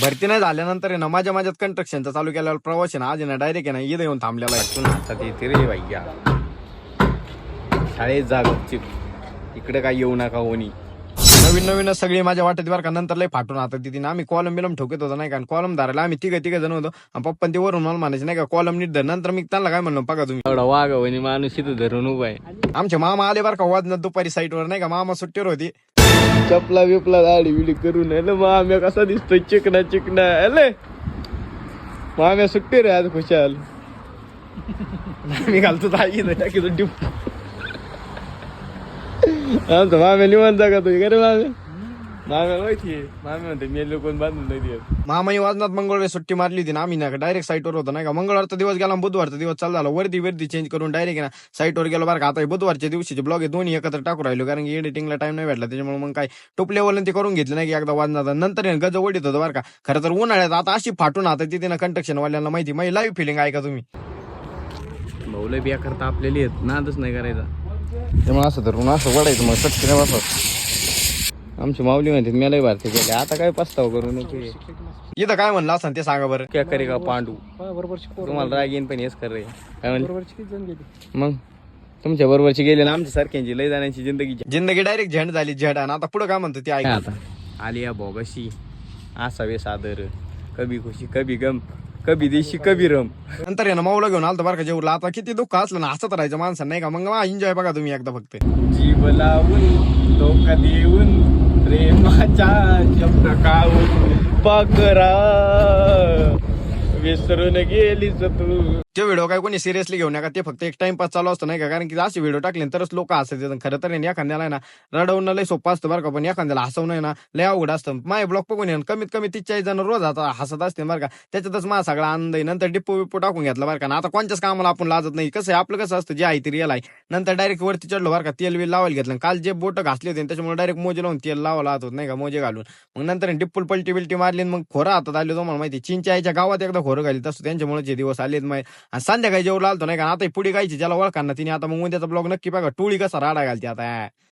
भरती नाही झाल्यानंतर आहे ना माझ्यात कंस्ट्रक्शनचा चालू केल्यावर प्रवास आहे ना आज आहे ना डायरेक्ट आहे ना इथं येऊन थांबलेला आहे. तू आता ते रे भैया शाळेत जा गपचिप, इकडे काय येऊ नका कोणी. नवीन सगळी माझ्या वाटेत बरं का. नंतर लय फाटून आता तिथे आम्ही कॉलम बिलम ठोकत होतो नाही का, कॉलम धरायला आम्ही तिघ जण होतो. पप्पा ते वरून मला म्हणायचे नाही का कॉलम नीट धर. नंतर मी त्यांना काय म्हणलो बघा तुम्ही एवढा वाघ वणी माणूस इथं धरून उभा आहे. आमचे मामा आले बरं का वाजण्यात दुपारी साईटवर नाही का, मामा सुट्टीवर होती. चपला बिपला दाढी बिडी करून माम्या कसा दिसतोय चिकना चिकना. अले माम्या सुट्टी रे आज खुशाल. मी घालतो टाकी डिप. आमचा माम्या निवांत जागा तो का रे माम्या. माम्या माहिती माम्या म्हणते मी लोकं बांधून नाही देत. मामाई वाजनात मंगळवारी सुट्टी मारली होती ना आम्ही ना डायरेक्ट साईटवर होतो नाही का. मंगळवारचा दिवस गेला बुधवारचा दिवस चालू झाला. वर्दी चेंज करून डायरेक्ट ना साईटवर गेलो बरं का. आता बुधवारच्या दिवशीचे ब्लॉग हे दोन्ही एकत्र टाकू राहिलो कारण की एडिटिंगला टाइम नाही भेटला. त्याच्यामुळे मग काय टोप लेवल ते करून घेतलं नाही की एकदा वाजनात. नंतर गज ओढीत होतं बरं का. खरं तर उन्हाळ्यात आता अशी फाटून आता तिथे ना कंस्ट्रक्शन वाल्यांना माहिती माझी लाईव्ह फिलिंग आहे का तुम्ही. भाऊला बिया करता आपल्याला येत नादच नाही करायचा. त्यामुळे असं धरून असं वडायचं मग सटकन बसत. आमची माऊली म्हणते मी लय भारती केले आता काय पस्ताव करू नको. इथं काय म्हणलं असं ते सांगा बरं. क्या करे का पांडू बरोबर तुम्हाला राग येईन पण हेच कर रे काय म्हणलं. मग तुमच्या बरोबरची गेले ना आमच्या सारख्यांची लय जाण्याची जिंदगी डायरेक्ट झंड झाली झड. आणि आता पुढे काय म्हणतो ते ऐका आता. आलिया भोगशी असावे सादर कभी खुशी कभी गम कभी देशी कभी रम. नंतर आहे ना माऊला घेऊन आलतो बरं का जेवला. आता किती दुःख असलं ना हसत राहायचं माणसं नाही का. मग एन्जॉय बघा तुम्ही एकदा फक्त. जीव लावून धोका देऊन प्रेमाच्या शब्द कावून पाकरा विसरून गेलीच तू. ते व्हिडिओ काय कोणी सिरियसली घेऊ नका. ते फक्त एक टाइमपास चालू असतो नाही का. कारण की असे व्हिडिओ टाकले तरच लोक हसायचे. खरं तर एखाद्याला आहे ना रडवणं लय सोपं असतं बरं का. पण एखाद्याला हसवणं ना लय अवघड असतं. माझे ब्लॉग बघून कमीत कमी 30-40 जण रोज आता हसत असते बरं का. त्याच्यातच माझा सगळा आनंद आहे. नंतर डिप्पो टाकून घेतला बरं का. आता कोणत्याच कामाला आपण लाजत नाही. कसं आहे आपलं कसं असतं जे आहे ते रिअल आहे. नंतर डायरेक्ट वरती चढलो बरं का. तेल बिल लावायला घेतलं. काल जे बोट घासले होते त्याच्यामुळे डायरेक्ट मोजे लावून तेल लावायला होत नाही का मोजे घालून. मग नंतर डिप्पल पलटी बिलटी मारली. मग खोरं हातात आले तुम्हाला माहिती चिंच्या आईच्या गावात एकदा खोरं घालीत असतो त्यांच्यामुळे जे दिवस आलेत. आणि संध्याकाळी जेवढं आलतो नाही का. आता पुढे गायची ज्याला ओळखा ना तिने आता मग उद्याचा ब्लॉग नक्की बघा. टोळी कसा राडा घालते आता.